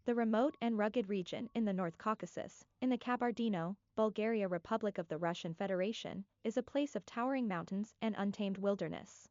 The remote and rugged region in the North Caucasus, in the Kabardino-Balkaria Republic of the Russian Federation, is a place of towering mountains and untamed wilderness.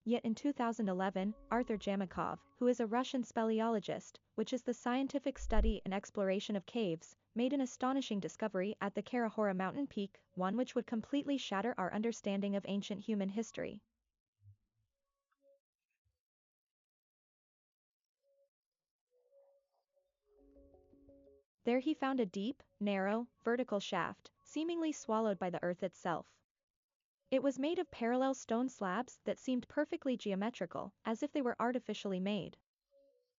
Yet in 2011, Arthur Zhemukhov, who is a Russian speleologist, which is the scientific study and exploration of caves, made an astonishing discovery at the Khara-Hora mountain peak, one which would completely shatter our understanding of ancient human history. There he found a deep, narrow, vertical shaft, seemingly swallowed by the earth itself. It was made of parallel stone slabs that seemed perfectly geometrical, as if they were artificially made.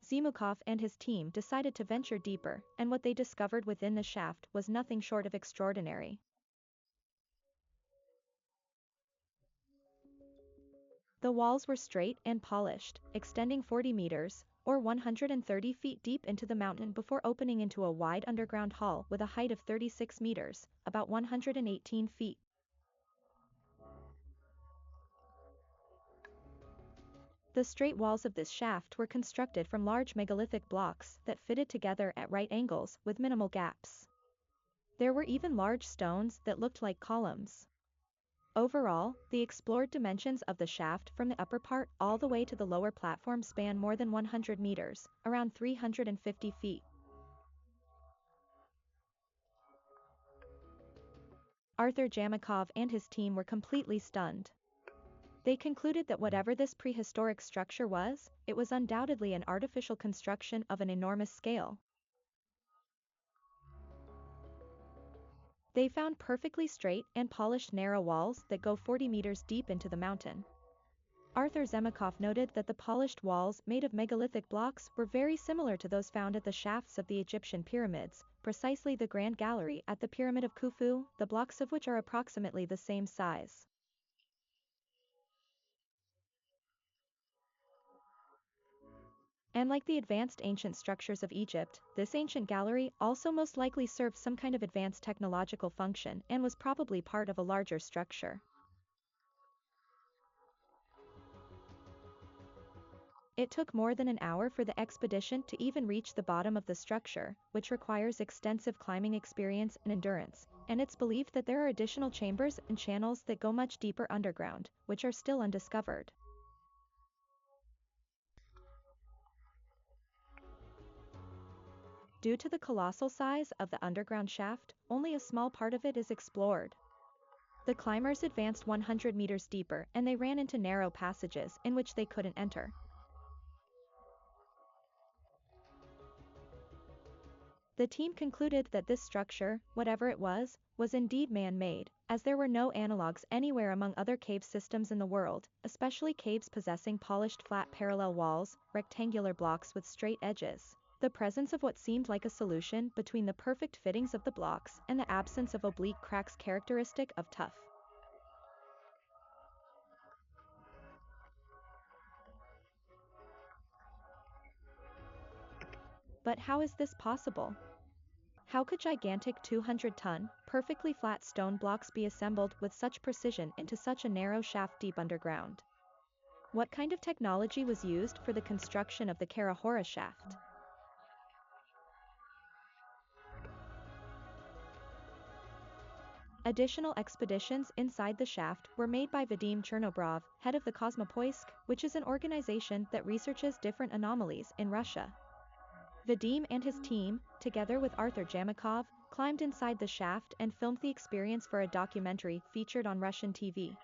Zhemukhov and his team decided to venture deeper, and what they discovered within the shaft was nothing short of extraordinary. The walls were straight and polished, extending 40 meters, or 130 feet deep into the mountain before opening into a wide underground hall with a height of 36 meters, about 118 feet. The straight walls of this shaft were constructed from large megalithic blocks that fitted together at right angles with minimal gaps. There were even large stones that looked like columns. Overall, the explored dimensions of the shaft from the upper part all the way to the lower platform span more than 100 meters, around 350 feet. Arthur Zhemukhov and his team were completely stunned. They concluded that whatever this prehistoric structure was, it was undoubtedly an artificial construction of an enormous scale. They found perfectly straight and polished narrow walls that go 40 meters deep into the mountain. Arthur Zhemukhov noted that the polished walls made of megalithic blocks were very similar to those found at the shafts of the Egyptian pyramids, precisely the Grand Gallery at the Pyramid of Khufu, the blocks of which are approximately the same size. And like the advanced ancient structures of Egypt, this ancient gallery also most likely served some kind of advanced technological function and was probably part of a larger structure. It took more than an hour for the expedition to even reach the bottom of the structure, which requires extensive climbing experience and endurance, and it's believed that there are additional chambers and channels that go much deeper underground, which are still undiscovered. Due to the colossal size of the underground shaft, only a small part of it is explored. The climbers advanced 100 meters deeper and they ran into narrow passages in which they couldn't enter. The team concluded that this structure, whatever it was indeed man-made, as there were no analogues anywhere among other cave systems in the world, especially caves possessing polished flat parallel walls, rectangular blocks with straight edges. The presence of what seemed like a solution between the perfect fittings of the blocks and the absence of oblique cracks characteristic of tuff. But how is this possible? How could gigantic 200-ton, perfectly flat stone blocks be assembled with such precision into such a narrow shaft deep underground? What kind of technology was used for the construction of the Khara-Hora shaft? Additional expeditions inside the shaft were made by Vadim Chernobrov, head of the Kosmopoisk, which is an organization that researches different anomalies in Russia. Vadim and his team, together with Arthur Zhemukhov, climbed inside the shaft and filmed the experience for a documentary featured on Russian TV.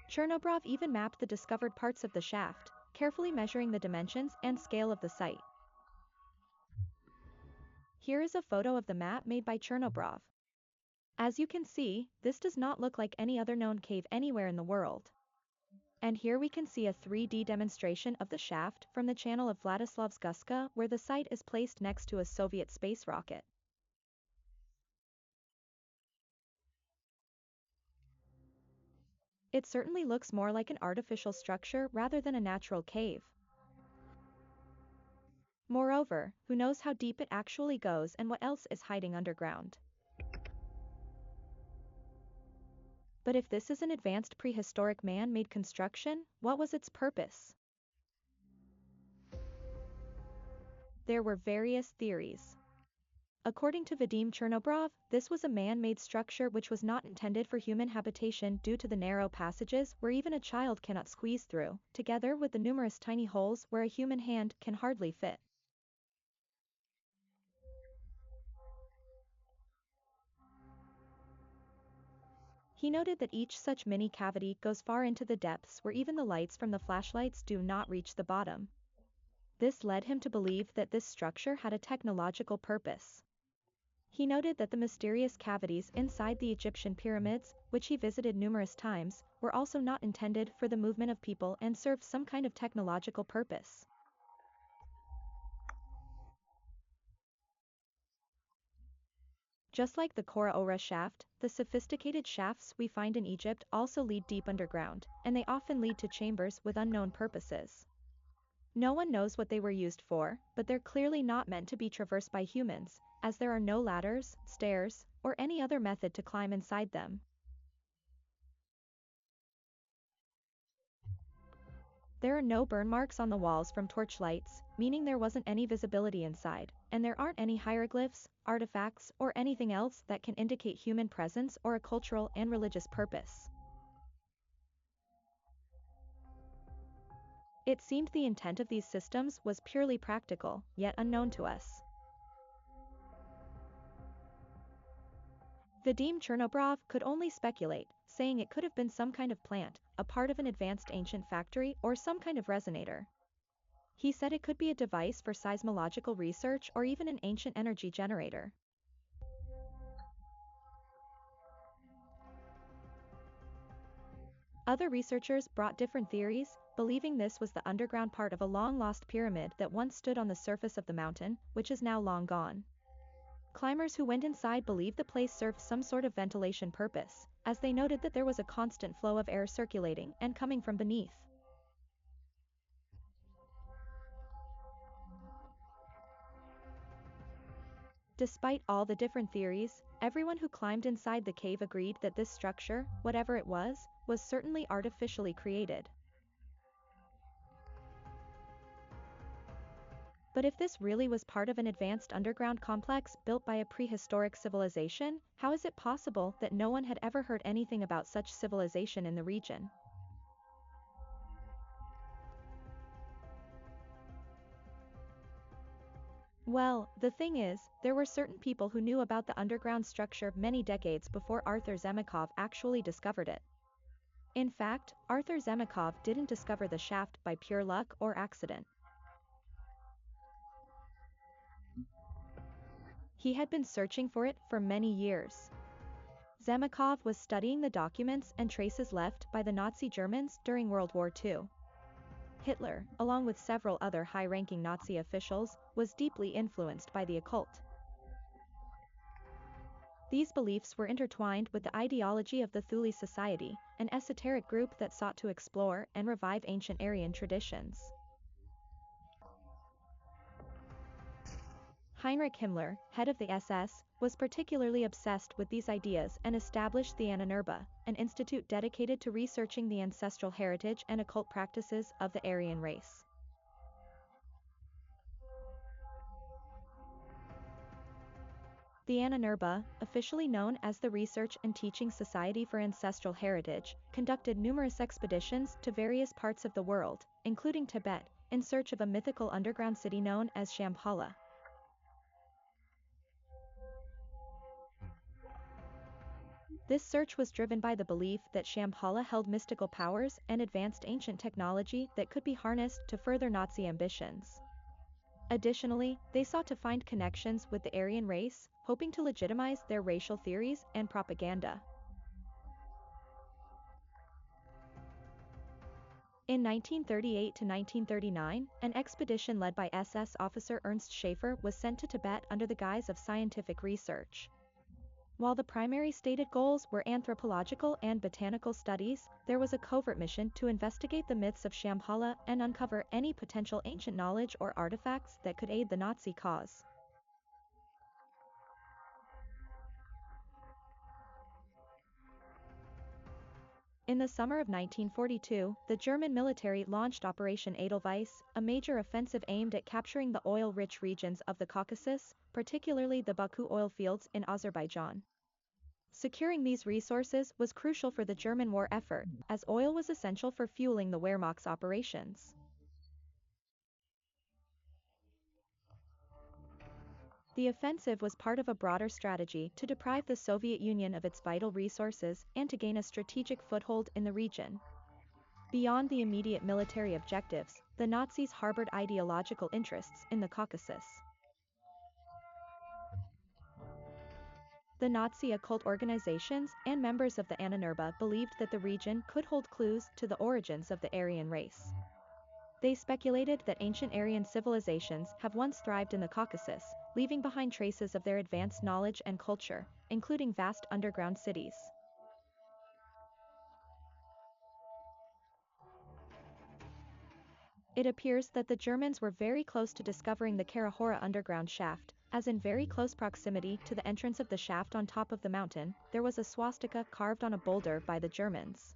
Chernobrov even mapped the discovered parts of the shaft, carefully measuring the dimensions and scale of the site. Here is a photo of the map made by Chernobrov. As you can see, this does not look like any other known cave anywhere in the world. And here we can see a 3D demonstration of the shaft from the channel of Vladislavskoye, where the site is placed next to a Soviet space rocket. It certainly looks more like an artificial structure rather than a natural cave. Moreover, who knows how deep it actually goes and what else is hiding underground. But if this is an advanced prehistoric man-made construction, what was its purpose? There were various theories. According to Vadim Chernobrov, this was a man-made structure which was not intended for human habitation due to the narrow passages where even a child cannot squeeze through, together with the numerous tiny holes where a human hand can hardly fit. He noted that each such mini cavity goes far into the depths where even the lights from the flashlights do not reach the bottom. This led him to believe that this structure had a technological purpose. He noted that the mysterious cavities inside the Egyptian pyramids, which he visited numerous times, were also not intended for the movement of people and served some kind of technological purpose. Just like the Khara-Hora shaft, the sophisticated shafts we find in Egypt also lead deep underground, and they often lead to chambers with unknown purposes. No one knows what they were used for, but they're clearly not meant to be traversed by humans, as there are no ladders, stairs, or any other method to climb inside them. There are no burn marks on the walls from torchlights, meaning there wasn't any visibility inside, and there aren't any hieroglyphs, artifacts, or anything else that can indicate human presence or a cultural and religious purpose. It seemed the intent of these systems was purely practical, yet unknown to us. Vadim Chernobrov could only speculate, saying it could have been some kind of plant, a part of an advanced ancient factory, or some kind of resonator. He said it could be a device for seismological research or even an ancient energy generator. Other researchers brought different theories, believing this was the underground part of a long-lost pyramid that once stood on the surface of the mountain, which is now long gone. Climbers who went inside believed the place served some sort of ventilation purpose, as they noted that there was a constant flow of air circulating and coming from beneath. Despite all the different theories, everyone who climbed inside the cave agreed that this structure, whatever it was certainly artificially created. But if this really was part of an advanced underground complex built by a prehistoric civilization, how is it possible that no one had ever heard anything about such civilization in the region? Well, the thing is, there were certain people who knew about the underground structure many decades before Arthur Zhemukhov actually discovered it. In fact, Arthur Zhemukhov didn't discover the shaft by pure luck or accident. He had been searching for it for many years. Zhemukhov was studying the documents and traces left by the Nazi Germans during World War II. Hitler, along with several other high-ranking Nazi officials, was deeply influenced by the occult. These beliefs were intertwined with the ideology of the Thule Society, an esoteric group that sought to explore and revive ancient Aryan traditions. Heinrich Himmler, head of the SS, was particularly obsessed with these ideas and established the Ahnenerbe, an institute dedicated to researching the ancestral heritage and occult practices of the Aryan race. The Ahnenerbe, officially known as the Research and Teaching Society for Ancestral Heritage, conducted numerous expeditions to various parts of the world, including Tibet, in search of a mythical underground city known as Shambhala. This search was driven by the belief that Shambhala held mystical powers and advanced ancient technology that could be harnessed to further Nazi ambitions. Additionally, they sought to find connections with the Aryan race, hoping to legitimize their racial theories and propaganda. In 1938 to 1939, an expedition led by SS officer Ernst Schaefer was sent to Tibet under the guise of scientific research. While the primary stated goals were anthropological and botanical studies, there was a covert mission to investigate the myths of Shambhala and uncover any potential ancient knowledge or artifacts that could aid the Nazi cause. In the summer of 1942, the German military launched Operation Edelweiss, a major offensive aimed at capturing the oil-rich regions of the Caucasus, particularly the Baku oil fields in Azerbaijan. Securing these resources was crucial for the German war effort, as oil was essential for fueling the Wehrmacht's operations. The offensive was part of a broader strategy to deprive the Soviet Union of its vital resources and to gain a strategic foothold in the region. Beyond the immediate military objectives, the Nazis harbored ideological interests in the Caucasus. The Nazi occult organizations and members of the Ananurba believed that the region could hold clues to the origins of the Aryan race. They speculated that ancient Aryan civilizations have once thrived in the Caucasus, leaving behind traces of their advanced knowledge and culture, including vast underground cities. It appears that the Germans were very close to discovering the Khara-Hora underground shaft, as in very close proximity to the entrance of the shaft on top of the mountain, there was a swastika carved on a boulder by the Germans.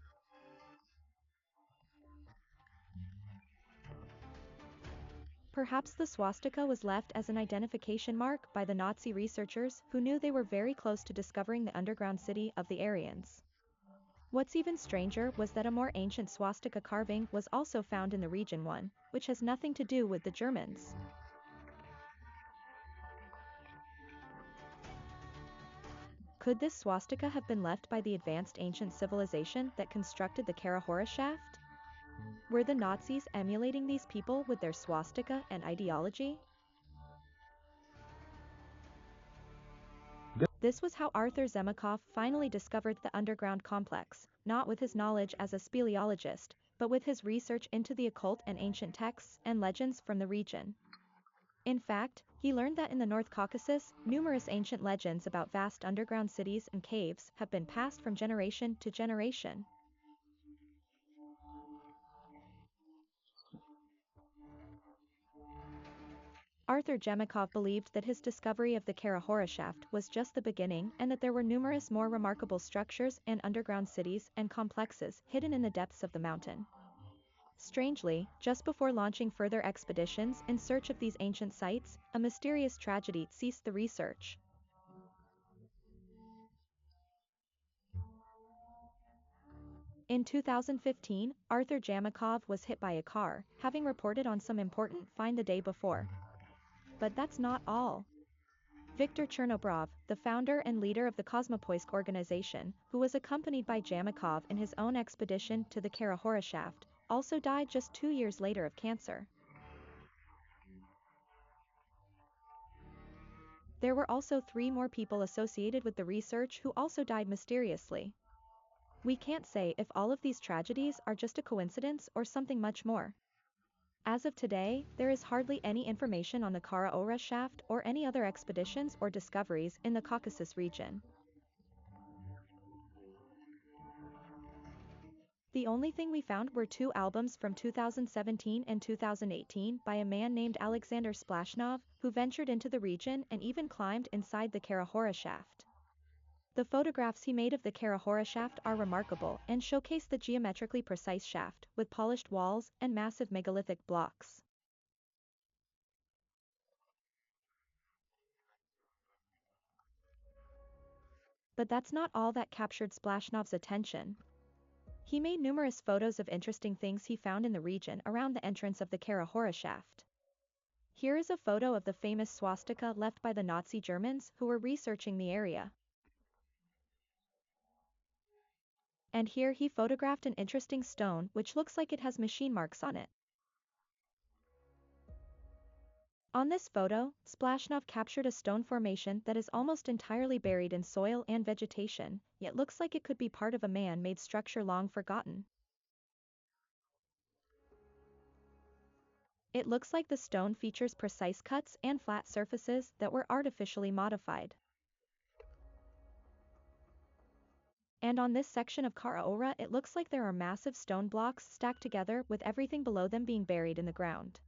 Perhaps the swastika was left as an identification mark by the Nazi researchers who knew they were very close to discovering the underground city of the Aryans. What's even stranger was that a more ancient swastika carving was also found in the region one, which has nothing to do with the Germans. Could this swastika have been left by the advanced ancient civilization that constructed the Khara-Hora shaft? Were the Nazis emulating these people with their swastika and ideology? This was how Arthur Zhemukhov finally discovered the underground complex, not with his knowledge as a speleologist, but with his research into the occult and ancient texts and legends from the region. In fact, he learned that in the North Caucasus, numerous ancient legends about vast underground cities and caves have been passed from generation to generation. Arthur Zhemukhov believed that his discovery of the Khara-Hora shaft was just the beginning and that there were numerous more remarkable structures and underground cities and complexes hidden in the depths of the mountain. Strangely, just before launching further expeditions in search of these ancient sites, a mysterious tragedy ceased the research. In 2015, Arthur Zhemukhov was hit by a car, having reported on some important find the day before. But that's not all. Viktor Chernobrov, the founder and leader of the Kosmopoisk organization, who was accompanied by Zhemukhov in his own expedition to the Khara-Hora shaft, also died just 2 years later of cancer. There were also 3 more people associated with the research who also died mysteriously. We can't say if all of these tragedies are just a coincidence or something much more. As of today, there is hardly any information on the Khara-Hora shaft or any other expeditions or discoveries in the Caucasus region. The only thing we found were 2 albums from 2017 and 2018 by a man named Alexander Splashnov, who ventured into the region and even climbed inside the Khara-Hora shaft. The photographs he made of the Khara-Hora shaft are remarkable and showcase the geometrically precise shaft, with polished walls and massive megalithic blocks. But that's not all that captured Splashnov's attention. He made numerous photos of interesting things he found in the region around the entrance of the Khara-Hora shaft. Here is a photo of the famous swastika left by the Nazi Germans who were researching the area. And here he photographed an interesting stone which looks like it has machine marks on it. On this photo, Splashnov captured a stone formation that is almost entirely buried in soil and vegetation, yet looks like it could be part of a man-made structure long forgotten. It looks like the stone features precise cuts and flat surfaces that were artificially modified. And on this section of Khara-Hora it looks like there are massive stone blocks stacked together with everything below them being buried in the ground.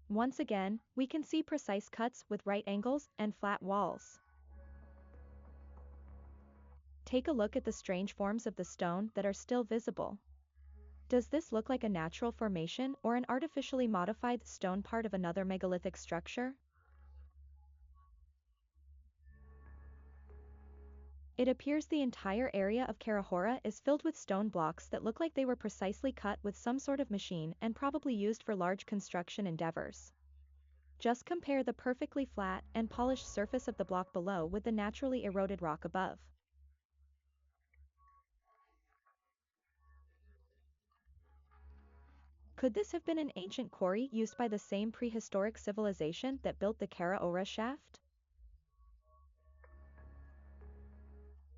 Once again, we can see precise cuts with right angles and flat walls. Take a look at the strange forms of the stone that are still visible. Does this look like a natural formation or an artificially modified stone part of another megalithic structure? It appears the entire area of Khara-Hora is filled with stone blocks that look like they were precisely cut with some sort of machine and probably used for large construction endeavors. Just compare the perfectly flat and polished surface of the block below with the naturally eroded rock above. Could this have been an ancient quarry used by the same prehistoric civilization that built the Khara-Hora shaft?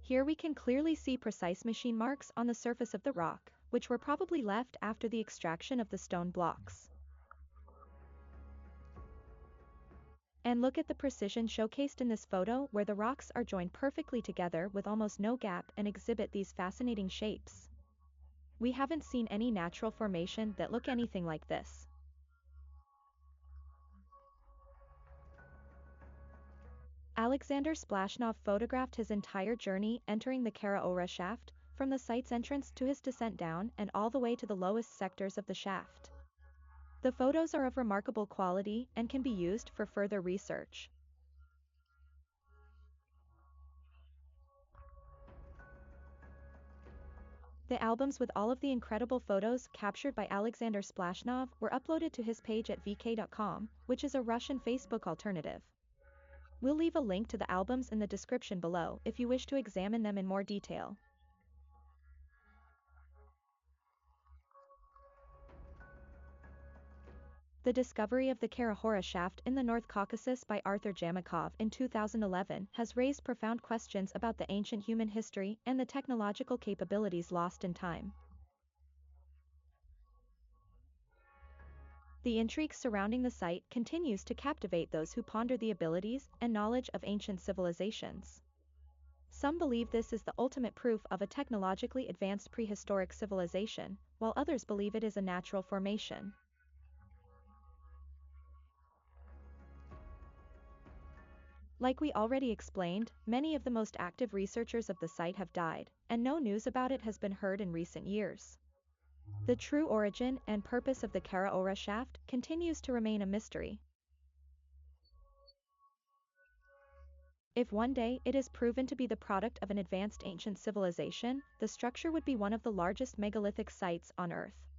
Here we can clearly see precise machine marks on the surface of the rock, which were probably left after the extraction of the stone blocks. And look at the precision showcased in this photo where the rocks are joined perfectly together with almost no gap and exhibit these fascinating shapes. We haven't seen any natural formation that look anything like this. Alexander Splashnov photographed his entire journey entering the Khara-Hora shaft, from the site's entrance to his descent down and all the way to the lowest sectors of the shaft. The photos are of remarkable quality and can be used for further research. The albums with all of the incredible photos captured by Alexander Splashnov were uploaded to his page at vk.com, which is a Russian Facebook alternative. We'll leave a link to the albums in the description below if you wish to examine them in more detail. The discovery of the Khara-Hora shaft in the North Caucasus by Arthur Zhemukhov in 2011 has raised profound questions about the ancient human history and the technological capabilities lost in time. The intrigue surrounding the site continues to captivate those who ponder the abilities and knowledge of ancient civilizations. Some believe this is the ultimate proof of a technologically advanced prehistoric civilization, while others believe it is a natural formation. Like we already explained, many of the most active researchers of the site have died, and no news about it has been heard in recent years. The true origin and purpose of the Khara-Hora shaft continues to remain a mystery. If one day it is proven to be the product of an advanced ancient civilization, the structure would be one of the largest megalithic sites on Earth.